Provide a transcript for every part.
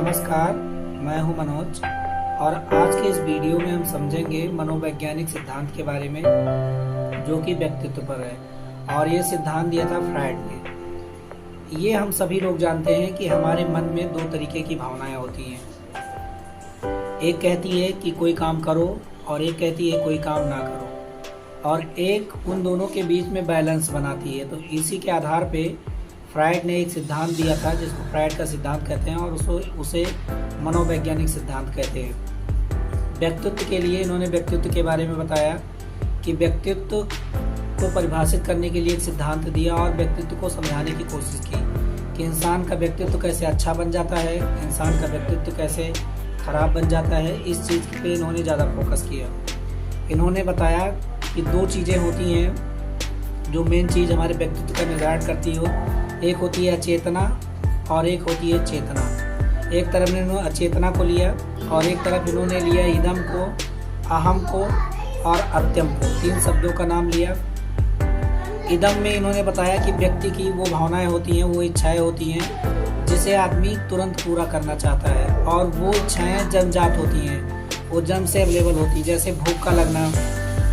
नमस्कार, मैं हूं मनोज और आज के इस वीडियो में हम समझेंगे मनोवैज्ञानिक सिद्धांत के बारे में जो कि व्यक्तित्व पर है। और ये सिद्धांत दिया था फ्रायड ने। ये हम सभी लोग जानते हैं कि हमारे मन में दो तरीके की भावनाएं होती हैं। एक कहती है कि कोई काम करो और एक कहती है कोई काम ना करो, और एक उन दोनों के बीच में बैलेंस बनाती है। तो इसी के आधार पे फ्रायड ने एक सिद्धांत दिया था जिसको फ्रायड का सिद्धांत कहते हैं और उसे मनोवैज्ञानिक सिद्धांत कहते हैं। व्यक्तित्व के लिए इन्होंने व्यक्तित्व के बारे में बताया कि व्यक्तित्व को परिभाषित करने के लिए एक सिद्धांत दिया और व्यक्तित्व को समझाने की कोशिश की कि इंसान का व्यक्तित्व कैसे अच्छा बन जाता है, इंसान का व्यक्तित्व कैसे खराब बन जाता है। इस चीज़ पे इन्होंने ज़्यादा फोकस किया। इन्होंने बताया कि दो चीज़ें होती हैं जो मेन चीज़ हमारे व्यक्तित्व का निर्धारण करती हो। एक होती है अचेतना और एक होती है चेतना। एक तरफ इन्होंने अचेतना को लिया और एक तरफ इन्होंने लिया इदम को, अहम को और अत्यम को। तीन शब्दों का नाम लिया। इदम में इन्होंने बताया कि व्यक्ति की वो भावनाएं होती हैं, वो इच्छाएं होती हैं जिसे आदमी तुरंत पूरा करना चाहता है, और वो इच्छाएं जन्मजात होती हैं, वो जन्म से अवेलेबल होती है। जैसे भूख का लगना,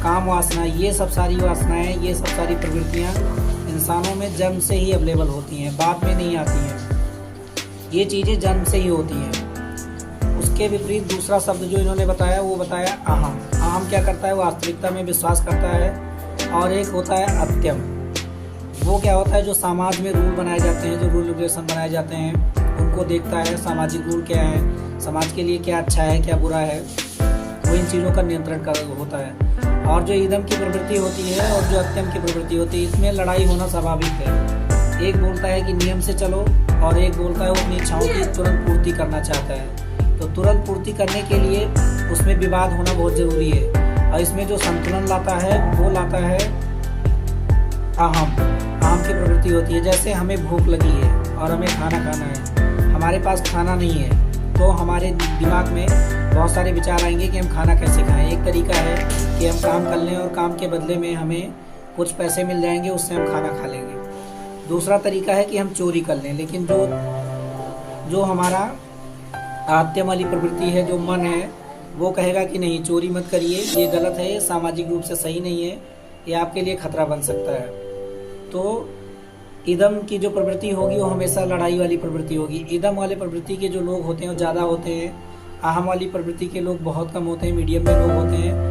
काम वासना, ये सब सारी वासनाएं, ये सब सारी प्रवृत्तियाँ इंसानों में जन्म से ही अवेलेबल होती हैं, बाद में नहीं आती हैं। ये चीज़ें जन्म से ही होती हैं। उसके विपरीत दूसरा शब्द जो इन्होंने बताया वो बताया अहम। अहम क्या करता है? वो वास्तविकता में विश्वास करता है। और एक होता है अत्यम। वो क्या होता है? जो समाज में रूल बनाए जाते हैं, जो रूल रेगुलेशन बनाए जाते हैं, उनको देखता है। सामाजिक रूल क्या है, समाज के लिए क्या अच्छा है क्या बुरा है, वो इन चीज़ों का नियंत्रण होता है। और जो इदम की प्रवृत्ति होती है और जो अत्यम की प्रवृत्ति होती है, इसमें लड़ाई होना स्वाभाविक है। एक बोलता है कि नियम से चलो और एक बोलता है वो अपनी इच्छाओं की तुरंत पूर्ति करना चाहता है। तो तुरंत पूर्ति करने के लिए उसमें विवाद होना बहुत ज़रूरी है। और इसमें जो संतुलन लाता है वो लाता है अहम। अहम की प्रवृत्ति होती है। जैसे हमें भूख लगी है और हमें खाना खाना है, हमारे पास खाना नहीं है, तो हमारे दिमाग में बहुत सारे विचार आएंगे कि हम खाना कैसे खाएं। एक तरीका है कि हम काम कर लें और काम के बदले में हमें कुछ पैसे मिल जाएंगे, उससे हम खाना खा लेंगे। दूसरा तरीका है कि हम चोरी कर लें। लेकिन जो हमारा आत्म वाली प्रवृत्ति है, जो मन है, वो कहेगा कि नहीं, चोरी मत करिए, ये गलत है, ये सामाजिक रूप से सही नहीं है, ये आपके लिए खतरा बन सकता है। तो इदम की जो प्रवृत्ति होगी वो हमेशा लड़ाई वाली प्रवृत्ति होगी। इदम वाले प्रवृत्ति के जो लोग होते हैं वो ज़्यादा होते हैं। अहम वाली प्रवृत्ति के लोग बहुत कम होते हैं, मीडियम में लोग होते हैं।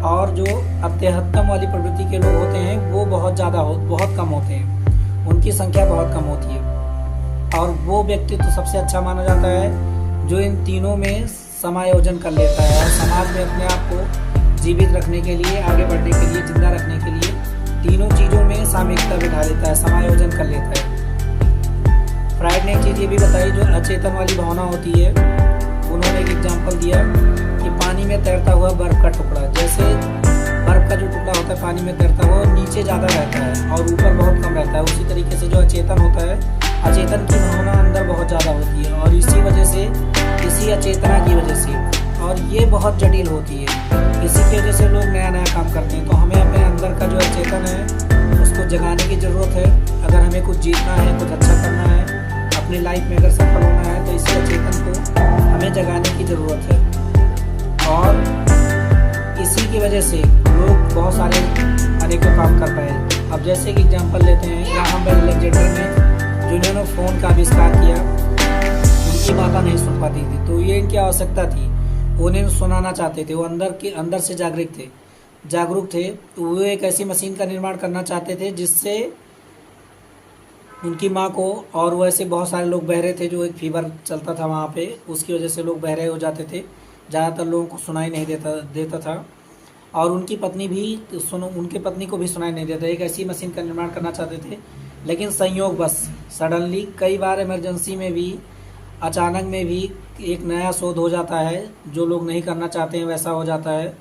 और जो अत्यहत्तम वाली प्रवृत्ति के लोग होते हैं वो बहुत कम होते हैं, उनकी संख्या बहुत कम होती है। और वो व्यक्तित्व सबसे अच्छा माना जाता है जो इन तीनों में समायोजन कर लेता है और समाज में अपने आप को जीवित रखने के लिए, आगे बढ़ने के लिए, जिंदा रखने के लिए तीनों चीज़ों में सामयिकता बिठा लेता है, समायोजन कर लेता है। फ्रायड ने एक चीज़ ये भी बताई, जो अचेतन वाली भावना होती है। उन्होंने एक एग्जाम्पल दिया कि पानी में तैरता हुआ बर्फ का टुकड़ा। जैसे बर्फ का जो टुकड़ा होता है पानी में तैरता हुआ, नीचे ज़्यादा रहता है और ऊपर बहुत कम रहता है। उसी तरीके से जो अचेतन होता है, अचेतन की भावना अंदर बहुत ज़्यादा होती है। और इसी वजह से, इसी अचेतना की वजह से, और ये बहुत जटिल होती है, इसी की वजह से लोग नया नया काम करते हैं। तो हमें अपने अंदर का जो अचेतन है उसको जगाने की ज़रूरत है। अगर हमें कुछ जीतना है, कुछ अच्छा करना है, अपनी लाइफ में अगर सफल होना है, तो इसी अचेतन को हमें जगाने की ज़रूरत है। और इसी की वजह से लोग बहुत सारे अनेकों काम कर पाए। अब जैसे कि एग्जांपल लेते हैं, ग्राहम बेल अलेक्जेंडर ने, जिन्होंने फ़ोन का आविष्कार किया, उनकी बातें नहीं सुन पाती थी, तो ये इनकी आवश्यकता थी। उन्हें सुनाना चाहते थे, वो अंदर से जागरूक थे। तो वो एक ऐसी मशीन का निर्माण करना चाहते थे जिससे उनकी माँ को, और वैसे बहुत सारे लोग बहरे थे, जो एक फीवर चलता था वहाँ पे, उसकी वजह से लोग बहरे हो जाते थे, ज़्यादातर लोगों को सुनाई नहीं देता था। और उनकी पत्नी को भी सुनाई नहीं देता। एक ऐसी मशीन का निर्माण करना चाहते थे, लेकिन संयोग बस सडनली, कई बार इमरजेंसी में भी, अचानक में भी एक नया शोध हो जाता है जो लोग नहीं करना चाहते हैं, वैसा हो जाता है।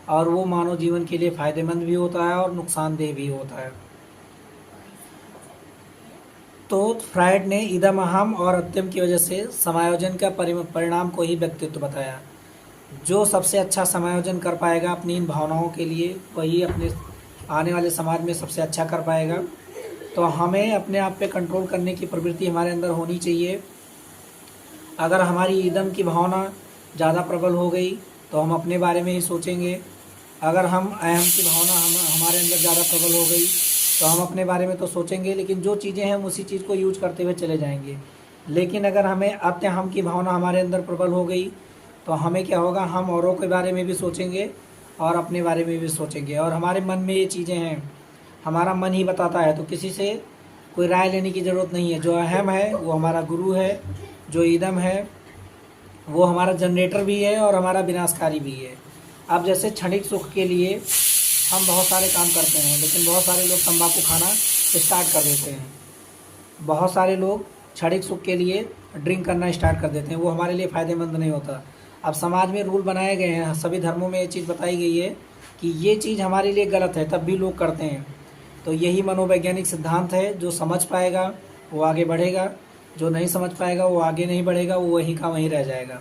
और वो मानव जीवन के लिए फ़ायदेमंद भी होता है और नुकसानदेह भी होता है। तो फ्रायड ने इदम, अहम और अत्यम की वजह से समायोजन का परिणाम को ही व्यक्तित्व बताया। जो सबसे अच्छा समायोजन कर पाएगा अपनी इन भावनाओं के लिए, वही अपने आने वाले समाज में सबसे अच्छा कर पाएगा। तो हमें अपने आप पे कंट्रोल करने की प्रवृत्ति हमारे अंदर होनी चाहिए। अगर हमारी ईदम की भावना ज़्यादा प्रबल हो गई तो हम अपने बारे में ही सोचेंगे। अगर हम अहम की भावना हमारे अंदर ज़्यादा प्रबल हो गई तो हम अपने बारे में तो सोचेंगे, लेकिन जो चीज़ें हैं हम उसी चीज़ को यूज करते हुए चले जाएंगे। लेकिन अगर हमें अत्यहम की भावना हमारे अंदर प्रबल हो गई तो हमें क्या होगा, हम औरों के बारे में भी सोचेंगे और अपने बारे में भी सोचेंगे। और हमारे मन में ये चीज़ें हैं, हमारा मन ही बताता है, तो किसी से कोई राय लेने की ज़रूरत नहीं है। जो अहम है वो हमारा गुरु है, जो ईदम है वो हमारा जनरेटर भी है और हमारा विनाशकारी भी है। अब जैसे क्षणिक सुख के लिए हम बहुत सारे काम करते हैं, लेकिन बहुत सारे लोग तंबाकू खाना स्टार्ट कर देते हैं। बहुत सारे लोग क्षणिक सुख के लिए ड्रिंक करना स्टार्ट कर देते हैं, वो हमारे लिए फ़ायदेमंद नहीं होता। अब समाज में रूल बनाए गए हैं, सभी धर्मों में ये चीज़ बताई गई है कि ये चीज़ हमारे लिए गलत है, तब भी लोग करते हैं। तो यही मनोवैज्ञानिक सिद्धांत है, जो समझ पाएगा वो आगे बढ़ेगा, जो नहीं समझ पाएगा वो आगे नहीं बढ़ेगा, वो वहीं का वहीं रह जाएगा।